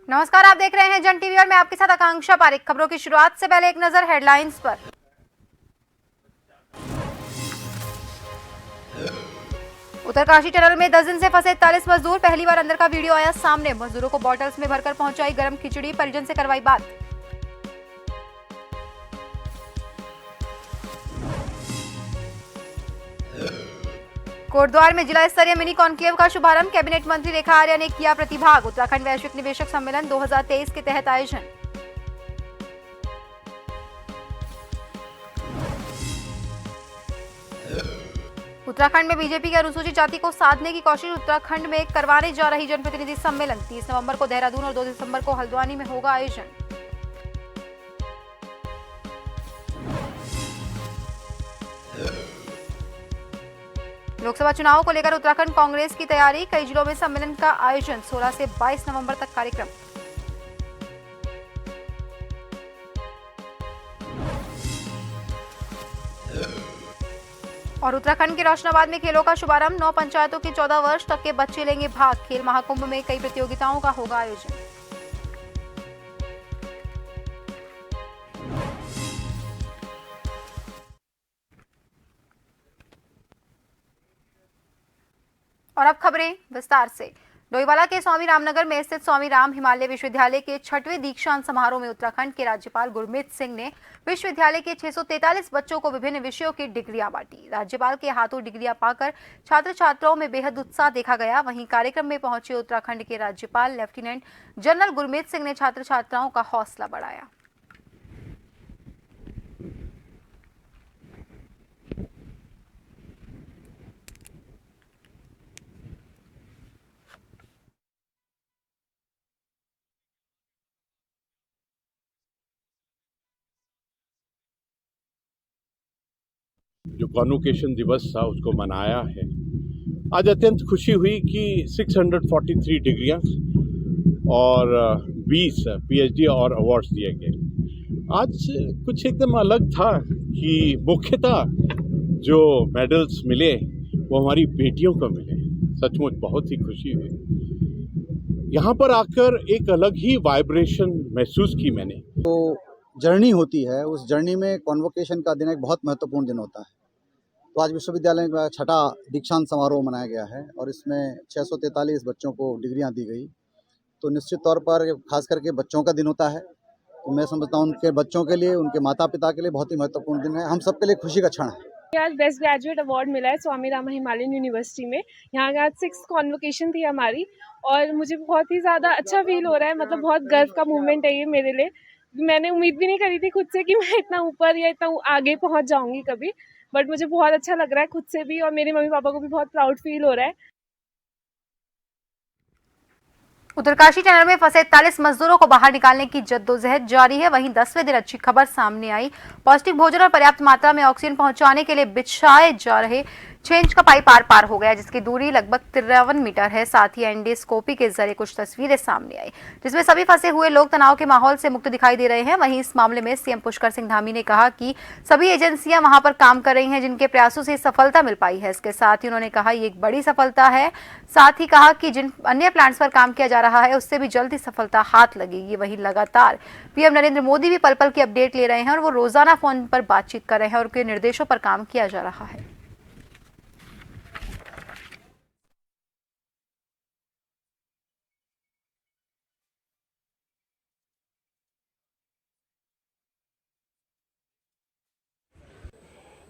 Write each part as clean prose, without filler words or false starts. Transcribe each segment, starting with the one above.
नमस्कार, आप देख रहे हैं जन टीवी और मैं आपके साथ आकांक्षा पारिक। खबरों की शुरुआत से पहले एक नजर हेडलाइंस पर। उत्तरकाशी टनल में 10 दिन से फंसे 41 मजदूर, पहली बार अंदर का वीडियो आया सामने। मजदूरों को बॉटल्स में भरकर पहुंचाई गर्म खिचड़ी, परिजन से करवाई बात। कोटद्वार में जिला स्तरीय मिनी कॉन्क्लेव का शुभारंभ, कैबिनेट मंत्री रेखा आर्या ने किया प्रतिभाग। उत्तराखंड वैश्विक निवेशक सम्मेलन 2023 के तहत आयोजन। उत्तराखंड में बीजेपी की अनुसूचित जाति को साधने की कोशिश, उत्तराखंड में करवाने जा रही जनप्रतिनिधि सम्मेलन। 30 नवंबर को देहरादून और 2 दिसंबर को हल्द्वानी में होगा आयोजन। लोकसभा चुनावों को लेकर उत्तराखंड कांग्रेस की तैयारी, कई जिलों में सम्मेलन का आयोजन। 16 से 22 नवंबर तक कार्यक्रम। और उत्तराखंड के रोशनाबाद में खेलों का शुभारंभ, 9 पंचायतों के 14 वर्ष तक के बच्चे लेंगे भाग। खेल महाकुंभ में कई प्रतियोगिताओं का होगा आयोजन। और अब खबरें विस्तार से। डोईवाला के स्वामी रामनगर में स्थित स्वामी राम हिमालय विश्वविद्यालय के 6वें दीक्षांत समारोह में उत्तराखंड के राज्यपाल गुरमीत सिंह ने विश्वविद्यालय के 643 बच्चों को विभिन्न विषयों की डिग्रियां बांटी। राज्यपाल के हाथों डिग्रियां पाकर छात्र छात्राओं में बेहद उत्साह देखा गया। वहीं कार्यक्रम में पहुंचे उत्तराखंड के राज्यपाल लेफ्टिनेंट जनरल गुरमीत सिंह ने छात्र छात्राओं का हौसला बढ़ाया। जो कॉन्वोकेशन दिवस था उसको मनाया है। आज अत्यंत खुशी हुई कि 643 डिग्रियां और 20 पीएचडी और अवार्ड्स दिए गए। आज कुछ एकदम अलग था कि मुख्यतः जो मेडल्स मिले वो हमारी बेटियों को मिले। सचमुच बहुत ही खुशी हुई। यहाँ पर आकर एक अलग ही वाइब्रेशन महसूस की मैंने। तो जर्नी होती है, उस जर्नी में कॉन्वोकेशन का दिन एक बहुत महत्वपूर्ण दिन होता है। तो आज विश्वविद्यालय का 6ठा दीक्षांत समारोह मनाया गया है और इसमें 643 बच्चों को डिग्रियां दी गई। तो निश्चित तौर पर खास करके बच्चों का दिन होता है, तो मैं समझता हूँ उनके बच्चों के लिए, उनके माता पिता के लिए बहुत ही महत्वपूर्ण दिन है। हम सबके लिए खुशी का क्षण है। आज बेस्ट ग्रेजुएट अवार्ड मिला है स्वामी राम हिमालयन यूनिवर्सिटी में। यहाँ का आज 6th कॉन्वोकेशन थी हमारी और मुझे बहुत ही ज़्यादा अच्छा फील हो रहा है। मतलब बहुत गर्व का मूवमेंट है ये मेरे लिए। मैंने उम्मीद भी नहीं करी थी खुद से कि मैं इतना ऊपर या इतना आगे पहुँच जाऊँगी कभी, बट मुझे बहुत अच्छा लग रहा है खुद से भी और मेरे मम्मी पापा को भी बहुत प्राउड फील हो रहा है। उत्तरकाशी टनल में फंसे 41 मजदूरों को बाहर निकालने की जद्दोजहद जारी है। वहीं 10वें दिन अच्छी खबर सामने आई। पौष्टिक भोजन और पर्याप्त मात्रा में ऑक्सीजन पहुंचाने के लिए बिछाए जा रहे 6 इंच का पाइप आर पार हो गया, जिसकी दूरी लगभग 53 मीटर है। साथ ही एंडोस्कोपी के जरिए कुछ तस्वीरें सामने आई, जिसमें सभी फंसे हुए लोग तनाव के माहौल से मुक्त दिखाई दे रहे हैं। वहीं इस मामले में सीएम पुष्कर सिंह धामी ने कहा कि सभी एजेंसियां वहां पर काम कर रही हैं, जिनके प्रयासों से सफलता मिल पाई है। इसके साथ ही उन्होंने कहा ये एक बड़ी सफलता है। साथ ही कहा कि जिन अन्य प्लांट्स पर काम किया जा रहा है उससे भी जल्द ही सफलता हाथ लगेगी। वहीं लगातार पीएम नरेंद्र मोदी भी पल पल की अपडेट ले रहे हैं और वो रोजाना फोन पर बातचीत कर रहे हैं और उनके निर्देशों पर काम किया जा रहा है।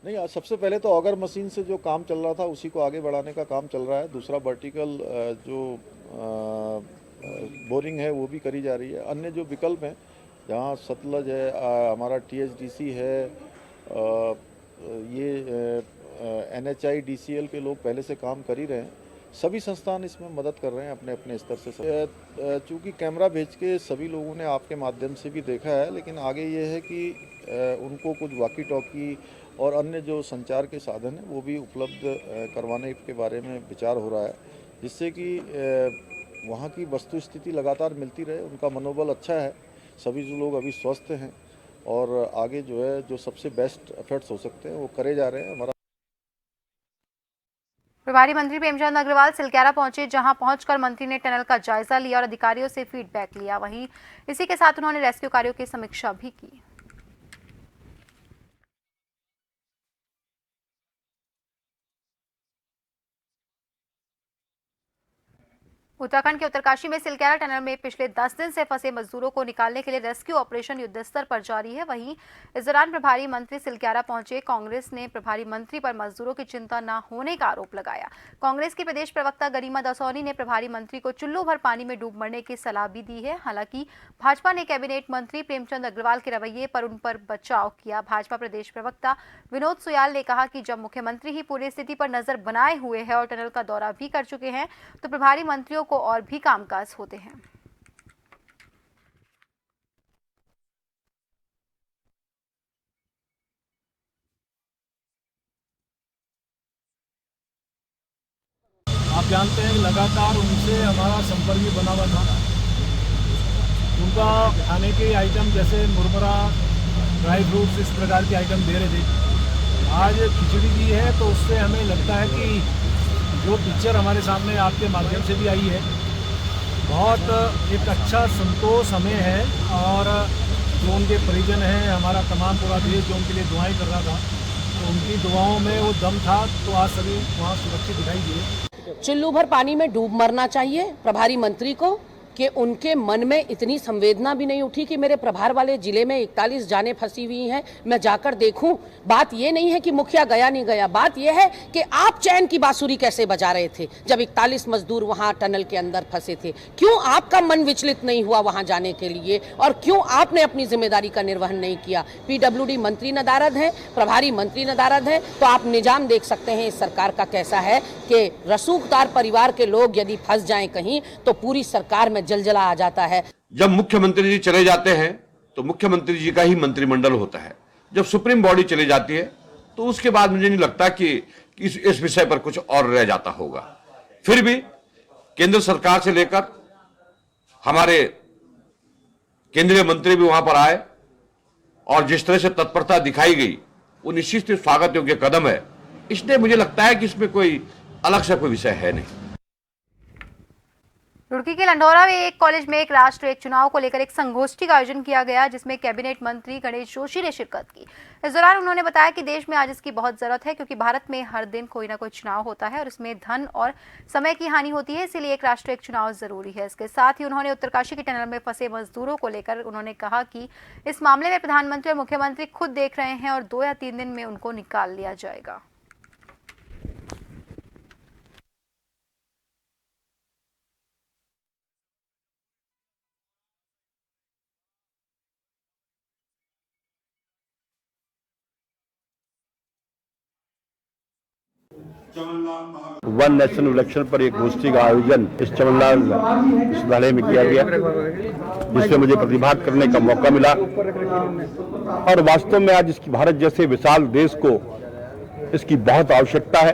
नहीं, आज सबसे पहले तो ऑगर मशीन से जो काम चल रहा था उसी को आगे बढ़ाने का काम चल रहा है। दूसरा वर्टिकल जो बोरिंग है वो भी करी जा रही है। अन्य जो विकल्प हैं, जहाँ सतलज है, हमारा टीएचडीसी है, ये एनएचआईडीसीएल के लोग पहले से काम कर ही रहे हैं। सभी संस्थान इसमें मदद कर रहे हैं अपने अपने स्तर से। चूँकि कैमरा भेज के सभी लोगों ने आपके माध्यम से भी देखा है, लेकिन आगे ये है कि उनको कुछ वॉकी टॉकी और अन्य जो संचार के साधन हैं वो भी उपलब्ध करवाने के बारे में विचार हो रहा है, जिससे कि वहाँ की वस्तु स्थिति लगातार मिलती रहे। उनका मनोबल अच्छा है, सभी जो लोग अभी स्वस्थ हैं और आगे जो है जो सबसे बेस्ट एफर्ट्स हो सकते हैं वो करे जा रहे हैं। हमारा प्रभारी मंत्री प्रेमचंद अग्रवाल सिलक्यारा पहुंचे, जहां पहुंचकर मंत्री ने टनल का जायजा लिया और अधिकारियों से फीडबैक लिया। वहीं इसी के साथ उन्होंने रेस्क्यू कार्यों की समीक्षा भी की। उत्तराखंड के उत्तरकाशी में सिलक्यारा टनल में पिछले 10 दिन से फंसे मजदूरों को निकालने के लिए रेस्क्यू ऑपरेशन युद्धस्तर पर जारी है। वहीं इस दौरान प्रभारी मंत्री सिलक्यारा पहुंचे। कांग्रेस ने प्रभारी मंत्री पर मजदूरों की चिंता न होने का आरोप लगाया। कांग्रेस की प्रदेश प्रवक्ता गरिमा दसौनी ने प्रभारी मंत्री को चुल्लू भर पानी में डूब मरने की सलाह भी दी है। हालांकि भाजपा ने कैबिनेट मंत्री प्रेमचंद अग्रवाल के रवैये पर उन पर बचाव किया। भाजपा प्रदेश प्रवक्ता विनोद सुयाल ने कहा कि जब मुख्यमंत्री ही पूरी स्थिति पर नजर बनाए हुए हैं और टनल का दौरा भी कर चुके हैं, तो प्रभारी मंत्रियों को और भी कामकाज होते हैं। आप जानते हैं कि लगातार उनसे हमारा संपर्क भी बना हुआ था। उनका खाने के आइटम जैसे मुरमुरा, ड्राई फ्रूट्स, इस प्रकार के आइटम दे रहे थे। आज खिचड़ी दी है तो उससे हमें लगता है कि जो पिक्चर हमारे सामने आपके माध्यम से भी आई है, बहुत एक अच्छा संतोष हमें है। और जो उनके परिजन हैं, हमारा तमाम पूरा देश जो उनके लिए दुआएं कर रहा था, तो उनकी दुआओं में वो दम था, तो आज सभी वहाँ सुरक्षित दिखाई दिए। चुल्लू भर पानी में डूब मरना चाहिए प्रभारी मंत्री को कि उनके मन में इतनी संवेदना भी नहीं उठी कि मेरे प्रभार वाले जिले में 41 जानें फंसी हुई हैं, मैं जाकर देखूं। बात ये नहीं है कि मुखिया गया नहीं गया, बात ये है कि आप चैन की बांसुरी कैसे बजा रहे थे जब 41 मजदूर वहां टनल के अंदर फंसे थे। क्यों आपका मन विचलित नहीं हुआ वहां जाने के लिए, और क्यों आपने अपनी जिम्मेदारी का निर्वहन नहीं किया? पीडब्ल्यूडी मंत्री नदारद है, प्रभारी मंत्री नदारद है, तो आप निजाम देख सकते हैं इस सरकार का कैसा है कि रसूखदार परिवार के लोग यदि फंस जाएं कहीं तो पूरी सरकार में जलजला आ जाता है। जब मुख्यमंत्री जी चले जाते हैं तो मुख्यमंत्री जी का ही मंत्रिमंडल होता है। जब सुप्रीम बॉडी चली जाती है तो उसके बाद मुझे नहीं लगता कि इस विषय पर कुछ और रह जाता होगा। फिर भी केंद्र सरकार से लेकर हमारे केंद्रीय मंत्री भी वहां पर आए और जिस तरह से तत्परता दिखाई गई, वो निश्चित ही स्वागत योग्य कदम है। इसलिए मुझे लगता है कि इसमें कोई अलग से कोई विषय है नहीं। रुड़की के लंढौरा में एक कॉलेज में एक राष्ट्र एक चुनाव को लेकर एक संगोष्ठी का आयोजन किया गया, जिसमें कैबिनेट मंत्री गणेश जोशी ने शिरकत की। इस दौरान उन्होंने बताया कि देश में आज इसकी बहुत जरूरत है, क्योंकि भारत में हर दिन कोई ना कोई चुनाव होता है और इसमें धन और समय की हानि होती है, इसीलिए एक राष्ट्र एक चुनाव जरूरी है। इसके साथ ही उन्होंने उत्तरकाशी के टनल में फंसे मजदूरों को लेकर उन्होंने कहा कि इस मामले में प्रधानमंत्री और मुख्यमंत्री खुद देख रहे हैं और 2 या 3 दिन में उनको निकाल लिया जाएगा। वन नेशन इलेक्शन पर एक गोष्ठी का आयोजन इस चमनलाल विश्वविद्यालय में किया गया, जिसमें मुझे प्रतिभाग करने का मौका मिला। और वास्तव में आज इसकी भारत जैसे विशाल देश को इसकी बहुत आवश्यकता है,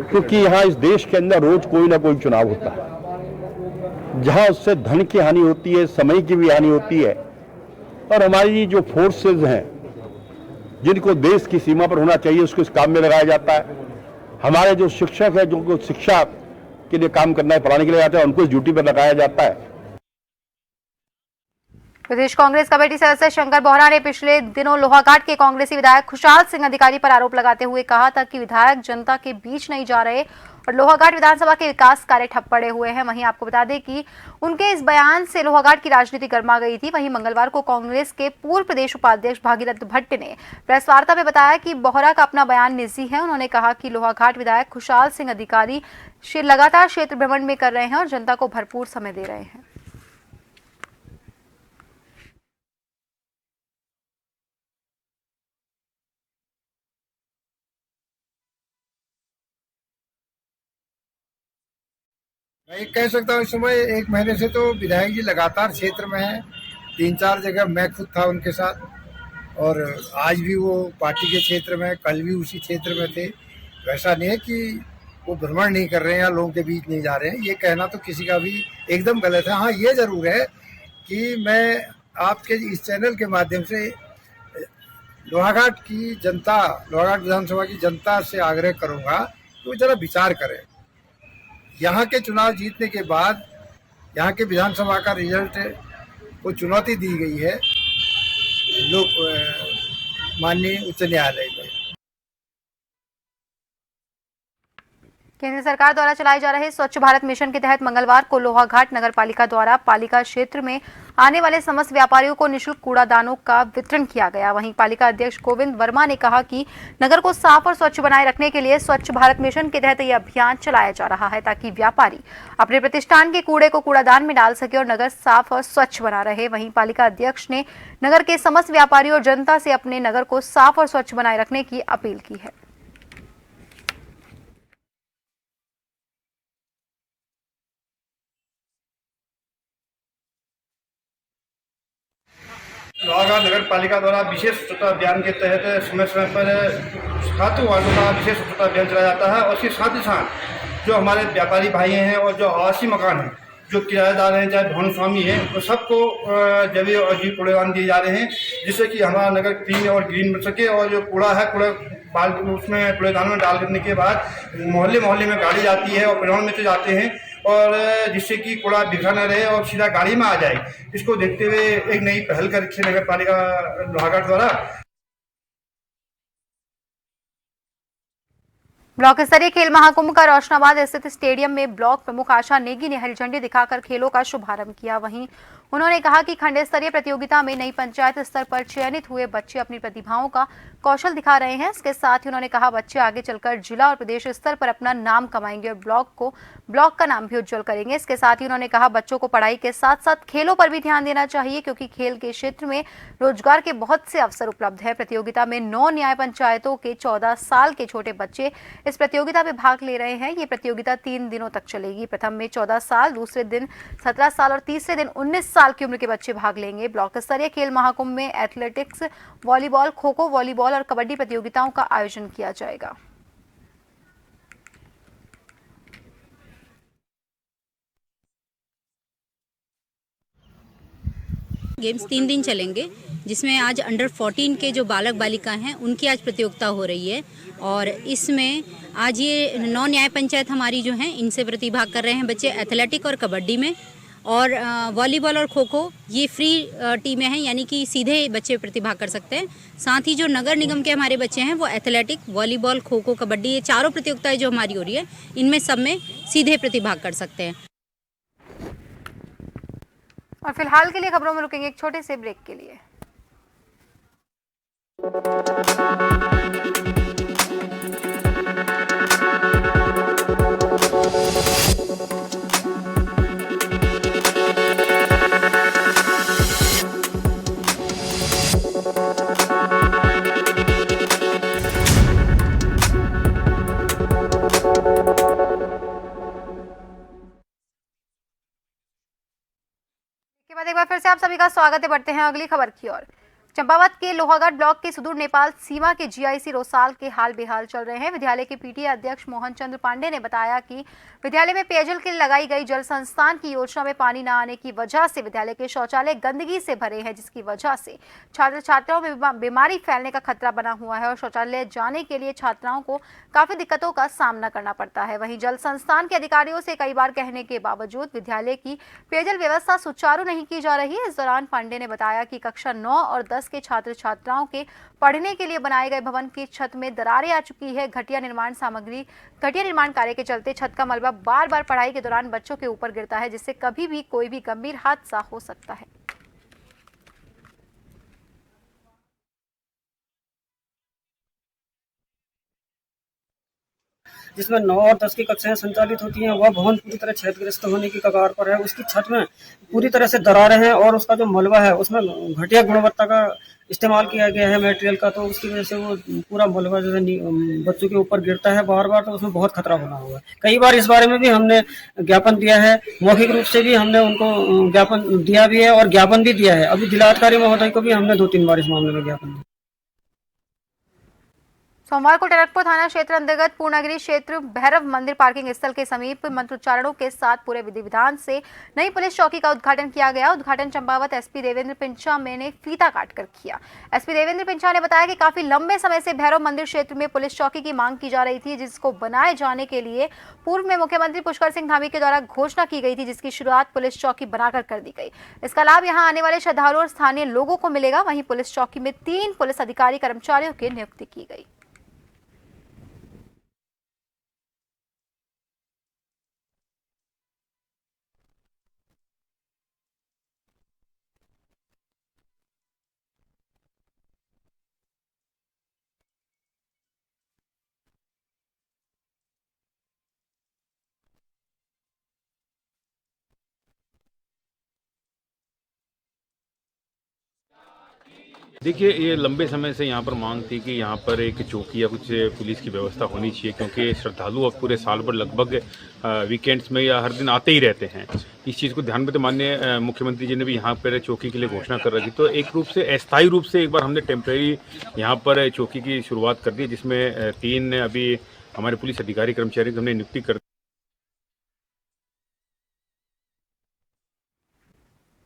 क्योंकि यहाँ इस देश के अंदर रोज कोई ना कोई चुनाव होता है, जहाँ उससे धन की हानि होती है, समय की भी हानि होती है। और हमारी जो फोर्सेज हैं जिनको देश की सीमा पर होना चाहिए, उसको इस काम में लगाया जाता है। हमारे जो शिक्षक है, जो शिक्षा के लिए काम करना है, पढ़ाने के लिए जाते हैं, उनको इस ड्यूटी पर लगाया जाता है। प्रदेश कांग्रेस कमेटी सदस्य शंकर बोहरा ने पिछले दिनों लोहाघाट के कांग्रेसी विधायक खुशहाल सिंह अधिकारी पर आरोप लगाते हुए कहा था कि विधायक जनता के बीच नहीं जा रहे और लोहाघाट विधानसभा के विकास कार्य ठप पड़े हुए हैं। वहीं आपको बता दें कि उनके इस बयान से लोहाघाट की राजनीति गर्मा गई थी। वहीं मंगलवार को कांग्रेस के पूर्व प्रदेश उपाध्यक्ष भागीरथ भट्ट ने प्रेस वार्ता में बताया कि बोहरा का अपना बयान निजी है। उन्होंने कहा कि लोहाघाट विधायक खुशहाल सिंह अधिकारी लगातार क्षेत्र भ्रमण में कर रहे हैं और जनता को भरपूर समय दे रहे हैं। मैं ये कह सकता हूँ, इस समय 1 महीने से तो विधायक जी लगातार क्षेत्र में हैं। 3-4 जगह मैं खुद था उनके साथ, और आज भी वो पार्टी के क्षेत्र में, कल भी उसी क्षेत्र में थे। वैसा नहीं है कि वो भ्रमण नहीं कर रहे हैं या लोगों के बीच नहीं जा रहे हैं, ये कहना तो किसी का भी एकदम गलत है। हाँ, ये जरूर है कि मैं आपके इस चैनल के माध्यम से लोहाघाट की जनता, लोहाघाट विधानसभा की जनता से आग्रह करूँगा तो जरा विचार करें। यहाँ के चुनाव जीतने के बाद यहाँ के विधानसभा का रिजल्ट को चुनौती दी गई है माननीय उच्च न्यायालय में। केंद्र सरकार द्वारा चलाए जा रहे स्वच्छ भारत मिशन के तहत मंगलवार को लोहाघाट नगर पालिका द्वारा पालिका क्षेत्र में आने वाले समस्त व्यापारियों को निःशुल्क कूड़ादानों का वितरण किया गया। वहीं पालिका अध्यक्ष गोविंद वर्मा ने कहा कि नगर को साफ और स्वच्छ बनाए रखने के लिए स्वच्छ भारत मिशन के तहत यह अभियान चलाया जा रहा है ताकि व्यापारी अपने प्रतिष्ठान के कूड़े को कूड़ादान में डाल सके और नगर साफ और स्वच्छ बना रहे। वहीं पालिका अध्यक्ष ने नगर के समस्त व्यापारियों और जनता से अपने नगर को साफ और स्वच्छ बनाए रखने की अपील की है। लोहाघाट नगर पालिका द्वारा विशेष स्वच्छता अभियान के तहत समय समय पर छात्र वार्डों का विशेष स्वच्छता अभियान चलाया जाता है। और इसके साथ ही साथ जो हमारे व्यापारी भाई हैं और जो आवासीय मकान हैं, जो किराएदार हैं, चाहे भवन स्वामी हैं, तो सबको जैविक और अजीब कूड़ेदान दिए जा रहे हैं, जिससे कि हमारा नगर क्लीन और ग्रीन बन सके। और जो कूड़ा है, उसमें कूड़ेदान में डाल करने के बाद मोहल्ले मोहल्ले में गाड़ी जाती है और परिवहन में तो जाते हैं, और जिससे कि कूड़ा बिखरा न रहे और सीधा गाड़ी में आ जाए। इसको देखते हुए एक नई पहल कर रखी है नगर पालिका लोहाघाट द्वारा। ब्लॉक स्तरीय खेल महाकुंभ का रोशनाबाद स्थित स्टेडियम में ब्लॉक प्रमुख आशा नेगी ने हरी झंडी दिखाकर खेलों का शुभारंभ किया। वहीं उन्होंने कहा कि खंड स्तरीय प्रतियोगिता में नई पंचायत स्तर पर चयनित हुए बच्चे अपनी प्रतिभाओं का कौशल दिखा रहे हैं। इसके साथ ही उन्होंने कहा बच्चे आगे चलकर जिला और प्रदेश स्तर पर अपना नाम कमाएंगे और ब्लॉक का नाम भी उज्जवल करेंगे। इसके साथ ही उन्होंने कहा बच्चों को पढ़ाई के साथ साथ खेलों पर भी ध्यान देना चाहिए, क्योंकि खेल के क्षेत्र में रोजगार के बहुत से अवसर उपलब्ध है। प्रतियोगिता में 9 न्याय पंचायतों के 14 साल के छोटे बच्चे इस प्रतियोगिता में भाग ले रहे हैं। ये प्रतियोगिता 3 दिनों तक चलेगी। प्रथम में 14 साल, दूसरे दिन 17 साल और तीसरे दिन 19 साल की उम्र के बच्चे भाग लेंगे। ब्लॉक स्तरीय खेल महाकुंभ में athletics, volleyball, kho kho, volleyball और कबड्डी प्रतियोगिताओं का आयोजन किया जाएगा। गेम्स 3 दिन चलेंगे, जिसमें आज अंडर 14 के जो बालक बालिका हैं उनकी आज प्रतियोगिता हो रही है। और इसमें आज ये 9 न्याय पंचायत हमारी जो हैं इनसे प्रतिभाग कर रहे हैं बच्चे एथलेटिक और कबड्डी में। और वॉलीबॉल और खो खो ये फ्री टीमें हैं, यानी कि सीधे बच्चे प्रतिभाग कर सकते हैं। साथ ही जो नगर निगम के हमारे बच्चे हैं वो एथलेटिक, वॉलीबॉल, खो खो, कबड्डी, ये चारों प्रतियोगिताएं जो हमारी हो रही है इनमें सब में सीधे प्रतिभाग कर सकते हैं। और फिलहाल के लिए खबरों में रुकेंगे एक छोटे से ब्रेक के लिए। के बाद एक बार फिर से आप सभी का स्वागत है। बढ़ते हैं अगली खबर की ओर। चंपावत के लोहाघाट ब्लॉक के सुदूर नेपाल सीमा के जीआईसी रोसाल के हाल बेहाल चल रहे हैं। विद्यालय के पीटीए अध्यक्ष मोहन चंद्र पांडे ने बताया कि विद्यालय में पेयजल के लिए लगाई गई जल संस्थान की योजना में पानी न आने की वजह से विद्यालय के शौचालय गंदगी से भरे हैं, जिसकी वजह से छात्र छात्राओं में बीमारी फैलने का खतरा बना हुआ है और शौचालय जाने के लिए छात्राओं को काफी दिक्कतों का सामना करना पड़ता है। वहीं जल संस्थान के अधिकारियों से कई बार कहने के बावजूद विद्यालय की पेयजल व्यवस्था सुचारू नहीं की जा रही है। इस दौरान पांडे ने बताया कि कक्षा 9 और 10 के छात्र छात्राओं के पढ़ने के लिए बनाए गए भवन की छत में दरारें आ चुकी है। घटिया निर्माण कार्य के चलते छत का मलबा बार बार पढ़ाई के दौरान बच्चों के ऊपर गिरता है, जिससे कभी भी कोई भी गंभीर हादसा हो सकता है। जिसमें 9 और 10 की कक्षाएं संचालित होती हैं, वह भवन पूरी तरह क्षतिग्रस्त होने की कगार पर है। उसकी छत में पूरी तरह से दरारें हैं और उसका जो मलबा है उसमें घटिया गुणवत्ता का इस्तेमाल किया गया है मटेरियल का, तो उसकी वजह से वो पूरा मलबा जो है बच्चों के ऊपर गिरता है बार बार, तो उसमें बहुत खतरा बना हुआ है। कई बार इस बारे में भी हमने ज्ञापन दिया है, मौखिक रूप से भी हमने उनको ज्ञापन दिया भी है और ज्ञापन भी दिया है। अभी जिलाधिकारी महोदय को भी हमने 2-3 बार इस मामले में ज्ञापन दिया। सोमवार को टनकपुर थाना क्षेत्र अंतर्गत पूर्णागिरी क्षेत्र भैरव मंदिर पार्किंग स्थल के समीप मंत्रोच्चारणों के साथ पूरे विधि विधान से नई पुलिस चौकी का उद्घाटन किया गया। उद्घाटन चंपावत एसपी देवेंद्र पिंचा ने फीता काटकर किया। एसपी देवेंद्र पिंचा ने बताया कि काफी लंबे समय से भैरव मंदिर क्षेत्र में पुलिस चौकी की मांग की जा रही थी, जिसको बनाए जाने के लिए पूर्व में मुख्यमंत्री पुष्कर सिंह धामी के द्वारा घोषणा की गई थी, जिसकी शुरुआत पुलिस चौकी बनाकर कर दी गई। इसका लाभ यहां आने वाले श्रद्धालुओं और स्थानीय लोगों को मिलेगा। वहीं पुलिस चौकी में 3 पुलिस अधिकारी कर्मचारियों की नियुक्ति की गई। देखिए, ये लंबे समय से यहाँ पर मांग थी कि यहाँ पर एक चौकी या कुछ पुलिस की व्यवस्था होनी चाहिए, क्योंकि श्रद्धालु अब पूरे साल भर लगभग वीकेंड्स में या हर दिन आते ही रहते हैं। इस चीज़ को ध्यान में तो माननीय मुख्यमंत्री जी ने भी यहाँ पर चौकी के लिए घोषणा कर रखी, तो एक रूप से अस्थायी रूप से एक बार हमने टेम्परेरी यहाँ पर चौकी की शुरुआत कर दी, जिसमें 3 अभी हमारे पुलिस अधिकारी कर्मचारी की हमने नियुक्ति कर।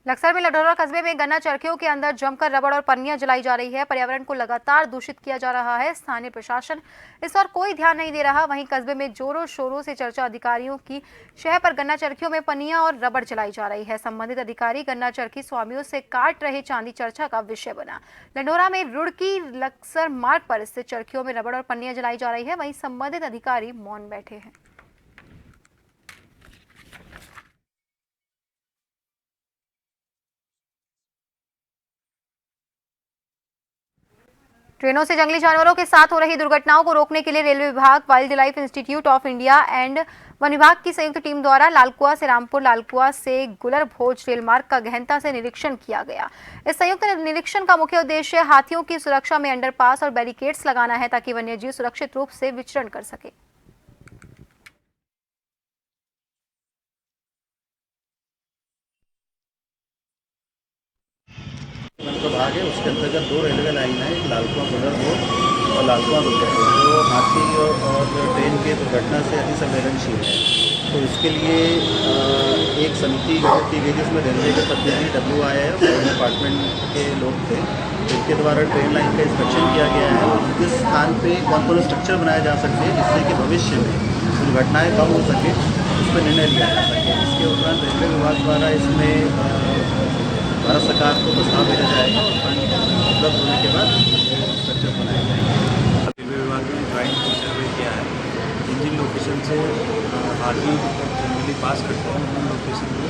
लक्सर में लढौरा कस्बे में गन्ना चरखियों के अंदर जमकर रबड़ और पन्नियां जलाई जा रही है। पर्यावरण को लगातार दूषित किया जा रहा है। स्थानीय प्रशासन इस पर कोई ध्यान नहीं दे रहा। वहीं कस्बे में जोरों शोरों से चर्चा अधिकारियों की शह पर गन्ना चरखियों में पन्नियां और रबड़ जलाई जा रही है। संबंधित अधिकारी गन्ना चरखी स्वामियों से काट रहे चांदी चर्चा का विषय बना। लढौरा में रुड़की लक्सर मार्ग पर स्थित चरखियों में रबड़ और पन्नियां जलाई जा रही है। वहीं संबंधित अधिकारी मौन बैठे हैं। ट्रेनों से जंगली जानवरों के साथ हो रही दुर्घटनाओं को रोकने के लिए रेलवे विभाग, wild life institute of India and one विभाग की संयुक्त टीम द्वारा लालकुआ से रामपुर, लालकुआ से गुलर भोज रेल मार्ग का गहनता से निरीक्षण किया गया। इस संयुक्त निरीक्षण का मुख्य उद्देश्य हाथियों की सुरक्षा में अंडरपास और बैरिकेड्स लगाना है, ताकि वन्यजीव सुरक्षित रूप से विचरण कर सके। का भाग है, उसके अंतर्गत 2 रेलवे लाइन है, एक लालकुआ गुलर रोड और लालकुआ गुलर रोड, जो हाथी और ट्रेन के दुर्घटना से अति संवेदनशील है। तो इसके लिए एक समिति गठित की गई, जिसमें रेलवे के प्रतिनिधि, WIF और डिपार्टमेंट के लोग थे, जिनके द्वारा ट्रेन लाइन का इंस्पेक्शन किया गया है और किस स्थान पे कौन स्ट्रक्चर बनाए जा सकते हैं, जिससे कि भविष्य में दुर्घटनाएँ कम हो सके, उस पर निर्णय लिया जा सके। इसके उपरांत रेलवे विभाग द्वारा इसमें भारत सरकार को प्रस्ताव भेजा जाएगा और उपलब्ध होने के बाद स्ट्रक्चर बनाया जाएगा। रेलवे विभाग ने ड्राइंग सर्वे किया है। जिन लोकेशन से हाथी जनरली पास करते हैं, उन लोकेशन में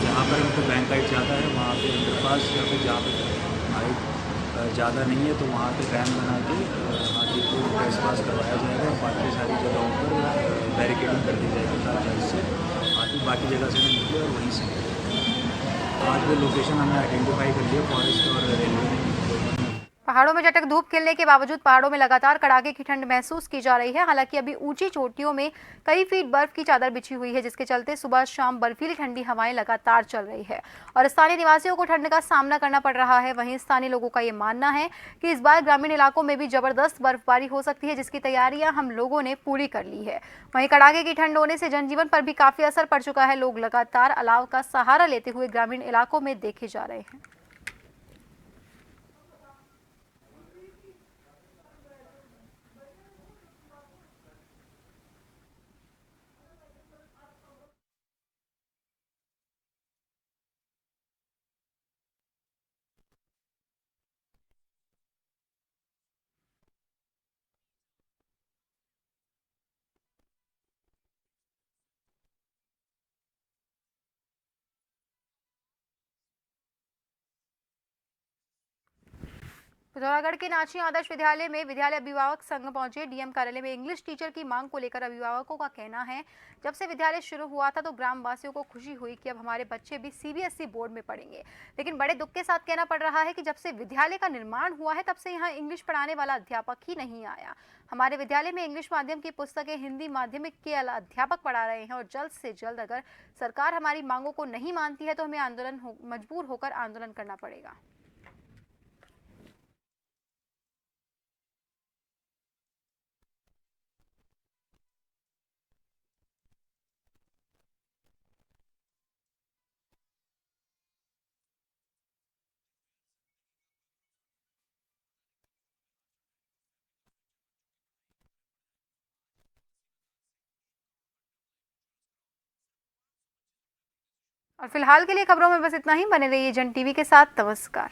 जहाँ पर उनको बैंक हाइट ज़्यादा है, वहाँ पे अंडरपास, या फिर जहाँ पर हाइट ज़्यादा नहीं है तो वहाँ पे रैम बना के हाथी को क्रॉस पास करवाया जाएगा। बाकी सारी जगहों पर बैरिकेडिंग कर दी जाएगी, ताकि इससे हाथी बाकी जगह से नहीं निकले और वहीं से। आज वो लोकेशन हमने आइडेंटिफाई कर लिया, फॉरेस्ट और रेलवे ने। पहाड़ों में जटक धूप खिलने के बावजूद पहाड़ों में लगातार कड़ाके की ठंड महसूस की जा रही है। हालांकि अभी ऊंची चोटियों में कई फीट बर्फ की चादर बिछी हुई है, जिसके चलते सुबह शाम बर्फीली ठंडी हवाएं लगातार चल रही है और स्थानीय निवासियों को ठंड का सामना करना पड़ रहा है। वहीं स्थानीय लोगों का ये मानना है कि इस बार ग्रामीण इलाकों में भी जबरदस्त बर्फबारी हो सकती है, जिसकी तैयारियां हम लोगों ने पूरी कर ली है। वहीं कड़ाके की ठंड होने से जनजीवन पर भी काफी असर पड़ चुका है। लोग लगातार अलाव का सहारा लेते हुए ग्रामीण इलाकों में देखे जा रहे हैं। पिथौरागढ़ के नाची आदर्श विद्यालय में विद्यालय अभिभावक संघ पहुंचे। डीएम कार्यालय में इंग्लिश टीचर की मांग को लेकर अभिभावकों का कहना है, जब से विद्यालय शुरू हुआ था तो ग्रामवासियों को खुशी हुई कि अब हमारे बच्चे भी CBSE बोर्ड में पढ़ेंगे, लेकिन बड़े दुख के साथ कहना पड़ रहा है कि जब से विद्यालय का निर्माण हुआ है तब से यहाँ इंग्लिश पढ़ाने वाला अध्यापक ही नहीं आया। हमारे विद्यालय में इंग्लिश माध्यम की पुस्तकें हिंदी माध्यमिक के अध्यापक पढ़ा रहे हैं और जल्द से जल्द अगर सरकार हमारी मांगों को नहीं मानती है तो हमें मजबूर होकर आंदोलन करना पड़ेगा। और फिलहाल के लिए खबरों में बस इतना ही। बने रहिए जन टीवी के साथ। नमस्कार।